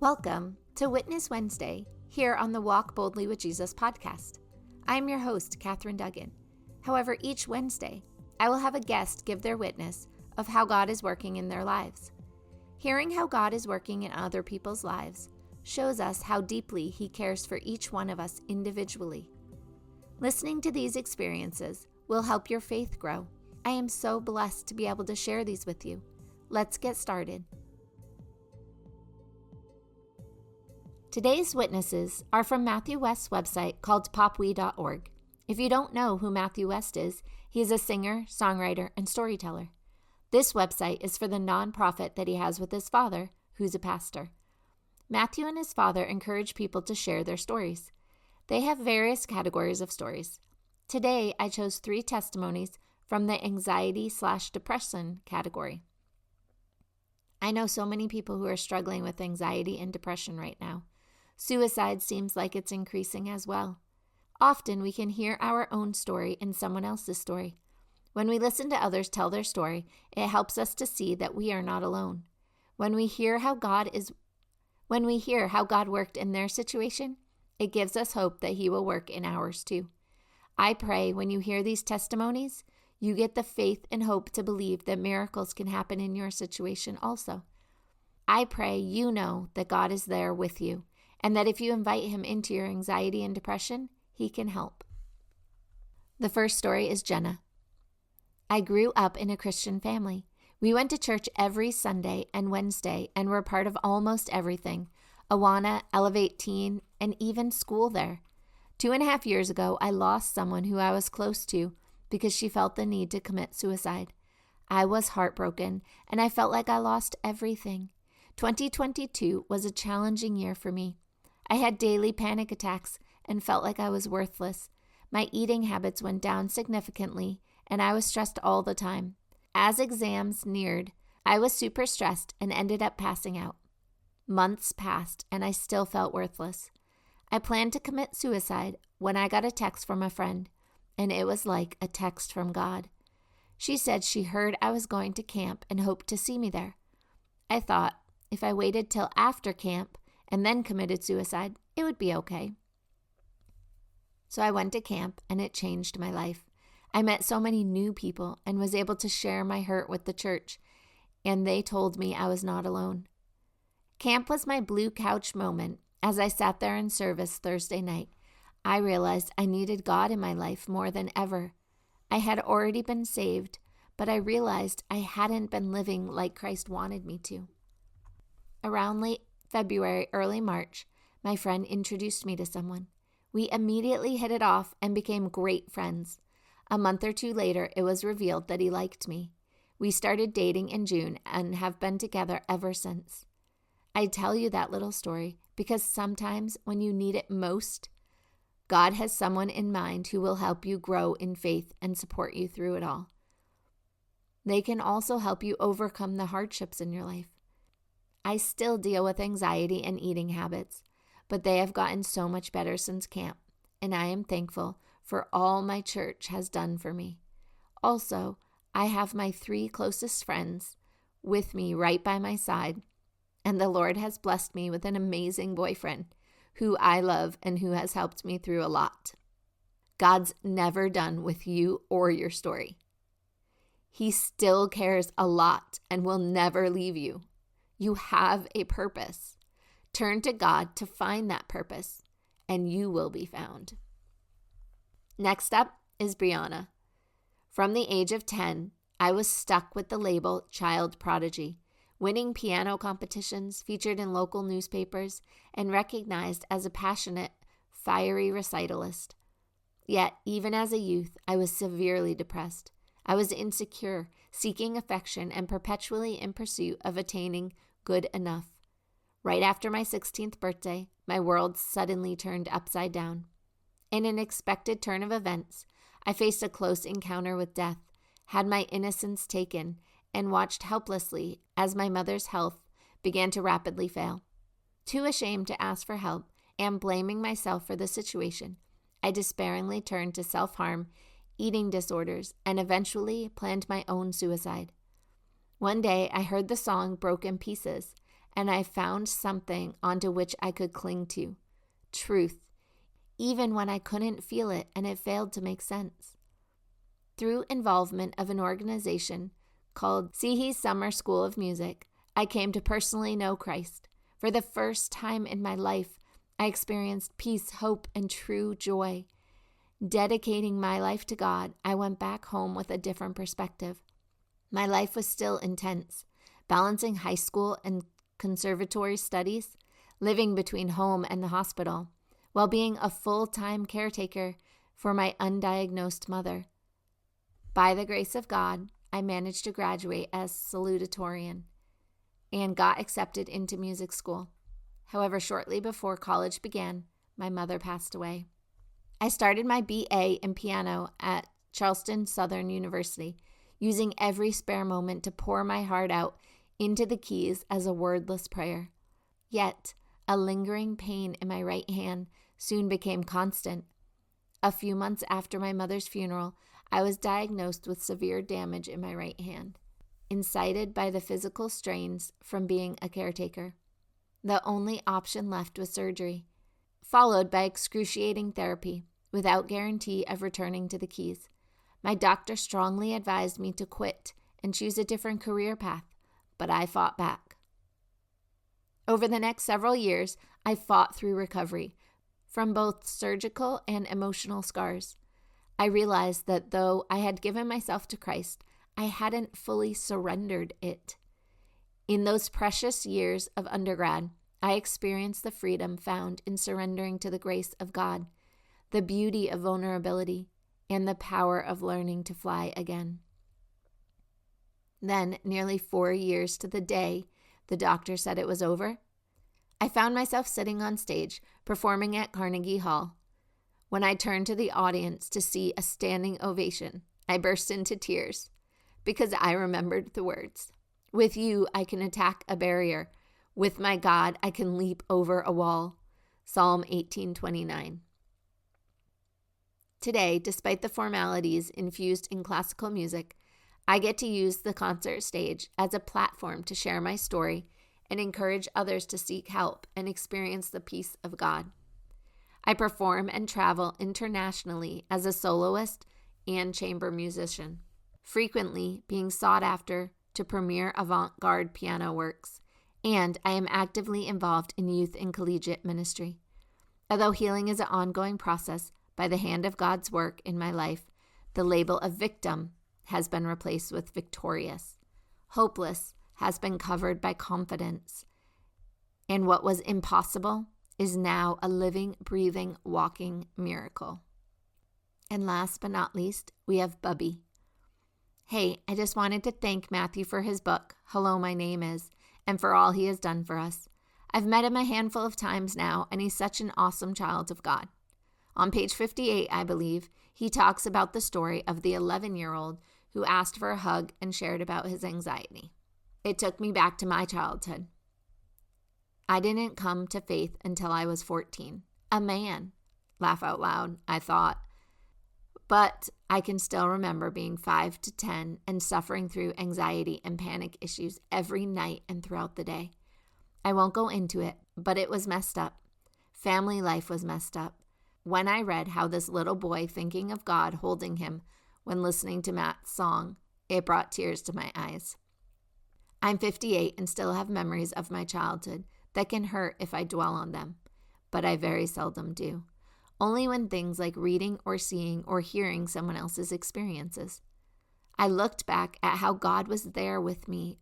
Welcome to Witness Wednesday here on the Walk Boldly with Jesus podcast. I'm your host, Katherine Duggan. However, each Wednesday, I will have a guest give their witness of how God is working in their lives. Hearing how God is working in other people's lives shows us how deeply He cares for each one of us individually. Listening to these experiences will help your faith grow. I am so blessed to be able to share these with you. Let's get started. Today's witnesses are from Matthew West's website called PopWe.org. If you don't know who Matthew West is, he is a singer, songwriter, and storyteller. This website is for the nonprofit that he has with his father, who's a pastor. Matthew and his father encourage people to share their stories. They have various categories of stories. Today, I chose 3 testimonies from the anxiety/depression category. I know so many people who are struggling with anxiety and depression right now. Suicide seems like it's increasing as well. Often we can hear our own story in someone else's story. When we listen to others tell their story, it helps us to see that we are not alone. When we hear how God worked in their situation, it gives us hope that He will work in ours too. I pray when you hear these testimonies, you get the faith and hope to believe that miracles can happen in your situation also. I pray you know that God is there with you, and that if you invite Him into your anxiety and depression, He can help. The first story is Jenna. I grew up in a Christian family. We went to church every Sunday and Wednesday and were part of almost everything, Awana, Elevate Teen, and even school there. 2.5 years ago, I lost someone who I was close to because she felt the need to commit suicide. I was heartbroken, and I felt like I lost everything. 2022 was a challenging year for me. I had daily panic attacks and felt like I was worthless. My eating habits went down significantly, and I was stressed all the time. As exams neared, I was super stressed and ended up passing out. Months passed, and I still felt worthless. I planned to commit suicide when I got a text from a friend, and it was like a text from God. She said she heard I was going to camp and hoped to see me there. I thought if I waited till after camp and then committed suicide, it would be okay. So I went to camp, and it changed my life. I met so many new people and was able to share my hurt with the church, and they told me I was not alone. Camp was my blue couch moment. As I sat there in service Thursday night, I realized I needed God in my life more than ever. I had already been saved, but I realized I hadn't been living like Christ wanted me to. Around late February, early March, my friend introduced me to someone. We immediately hit it off and became great friends. A month or 2 later, it was revealed that he liked me. We started dating in June and have been together ever since. I tell you that little story because sometimes when you need it most, God has someone in mind who will help you grow in faith and support you through it all. They can also help you overcome the hardships in your life. I still deal with anxiety and eating habits, but they have gotten so much better since camp, and I am thankful for all my church has done for me. Also, I have my 3 closest friends with me right by my side, and the Lord has blessed me with an amazing boyfriend who I love and who has helped me through a lot. God's never done with you or your story. He still cares a lot and will never leave you. You have a purpose. Turn to God to find that purpose, and you will be found. Next up is Brianna. From the age of 10, I was stuck with the label child prodigy, winning piano competitions, featured in local newspapers, and recognized as a passionate, fiery recitalist. Yet, even as a youth, I was severely depressed. I was insecure, seeking affection, and perpetually in pursuit of attaining good enough. Right after my 16th birthday, my world suddenly turned upside down. In an unexpected turn of events, I faced a close encounter with death, had my innocence taken, and watched helplessly as my mother's health began to rapidly fail. Too ashamed to ask for help and blaming myself for the situation, I despairingly turned to self-harm, eating disorders, and eventually planned my own suicide. One day, I heard the song Broken Pieces, and I found something onto which I could cling to, truth, even when I couldn't feel it and it failed to make sense. Through involvement of an organization called Sihi's Summer School of Music, I came to personally know Christ. For the first time in my life, I experienced peace, hope, and true joy. Dedicating my life to God, I went back home with a different perspective. My life was still intense, balancing high school and conservatory studies, living between home and the hospital, while being a full-time caretaker for my undiagnosed mother. By the grace of God, I managed to graduate as salutatorian and got accepted into music school. However, shortly before college began, my mother passed away. I started my BA in piano at Charleston Southern University, using every spare moment to pour my heart out into the keys as a wordless prayer. Yet, a lingering pain in my right hand soon became constant. A few months after my mother's funeral, I was diagnosed with severe damage in my right hand, incited by the physical strains from being a caretaker. The only option left was surgery, followed by excruciating therapy, without guarantee of returning to the keys. My doctor strongly advised me to quit and choose a different career path, but I fought back. Over the next several years, I fought through recovery from both surgical and emotional scars. I realized that though I had given myself to Christ, I hadn't fully surrendered it. In those precious years of undergrad, I experienced the freedom found in surrendering to the grace of God, the beauty of vulnerability, and the power of learning to fly again. Then, nearly 4 years to the day the doctor said it was over, I found myself sitting on stage, performing at Carnegie Hall. When I turned to the audience to see a standing ovation, I burst into tears because I remembered the words, "With you, I can attack a barrier. With my God, I can leap over a wall." Psalm 18:29. Today, despite the formalities infused in classical music, I get to use the concert stage as a platform to share my story and encourage others to seek help and experience the peace of God. I perform and travel internationally as a soloist and chamber musician, frequently being sought after to premiere avant-garde piano works, and I am actively involved in youth and collegiate ministry. Although healing is an ongoing process, by the hand of God's work in my life, the label of victim has been replaced with victorious. Hopeless has been covered by confidence. And what was impossible is now a living, breathing, walking miracle. And last but not least, we have Bubby. Hey, I just wanted to thank Matthew for his book, Hello, My Name Is, and for all he has done for us. I've met him a handful of times now, and he's such an awesome child of God. On page 58, I believe, he talks about the story of the 11-year-old who asked for a hug and shared about his anxiety. It took me back to my childhood. I didn't come to faith until I was 14. A man. Laugh out loud, I thought. But I can still remember being 5 to 10 and suffering through anxiety and panic issues every night and throughout the day. I won't go into it, but it was messed up. Family life was messed up. When I read how this little boy thinking of God holding him when listening to Matt's song, it brought tears to my eyes. I'm 58 and still have memories of my childhood that can hurt if I dwell on them, but I very seldom do. Only when things like reading or seeing or hearing someone else's experiences. I looked back at how God was there with me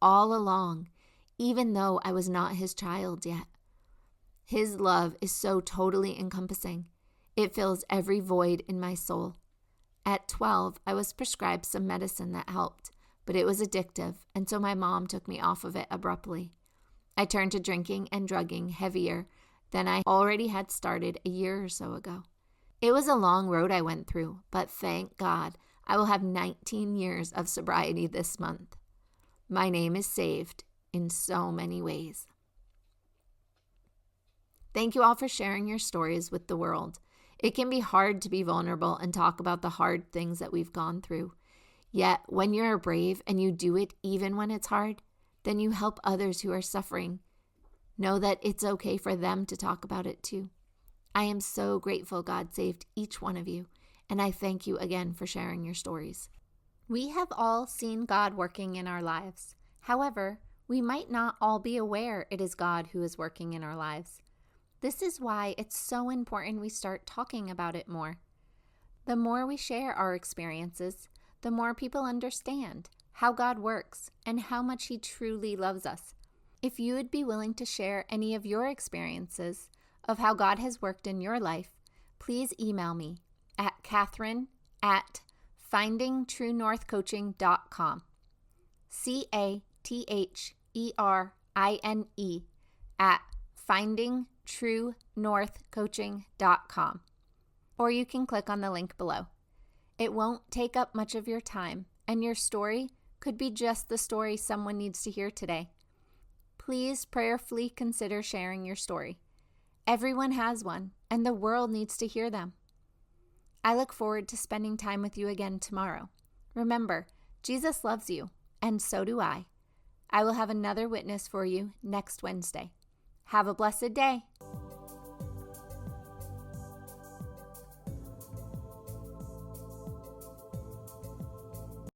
all along, even though I was not his child yet. His love is so totally encompassing. It fills every void in my soul. At 12, I was prescribed some medicine that helped, but it was addictive, and so my mom took me off of it abruptly. I turned to drinking and drugging heavier than I already had started a year or so ago. It was a long road I went through, but thank God I will have 19 years of sobriety this month. My name is saved in so many ways. Thank you all for sharing your stories with the world. It can be hard to be vulnerable and talk about the hard things that we've gone through. Yet, when you're brave and you do it even when it's hard, then you help others who are suffering know that it's okay for them to talk about it too. I am so grateful God saved each one of you, and I thank you again for sharing your stories. We have all seen God working in our lives. However, we might not all be aware it is God who is working in our lives. This is why it's so important we start talking about it more. The more we share our experiences, the more people understand how God works and how much He truly loves us. If you would be willing to share any of your experiences of how God has worked in your life, please email me at Catherine@findingtruenorthcoaching.com. CATHERINE at findingtruenorthcoaching.com. Or you can click on the link below. It won't take up much of your time, and your story could be just the story someone needs to hear today. Please prayerfully consider sharing your story. Everyone has one, and the world needs to hear them. I look forward to spending time with you again tomorrow. Remember, Jesus loves you, and so do I. I will have another witness for you next Wednesday. Have a blessed day.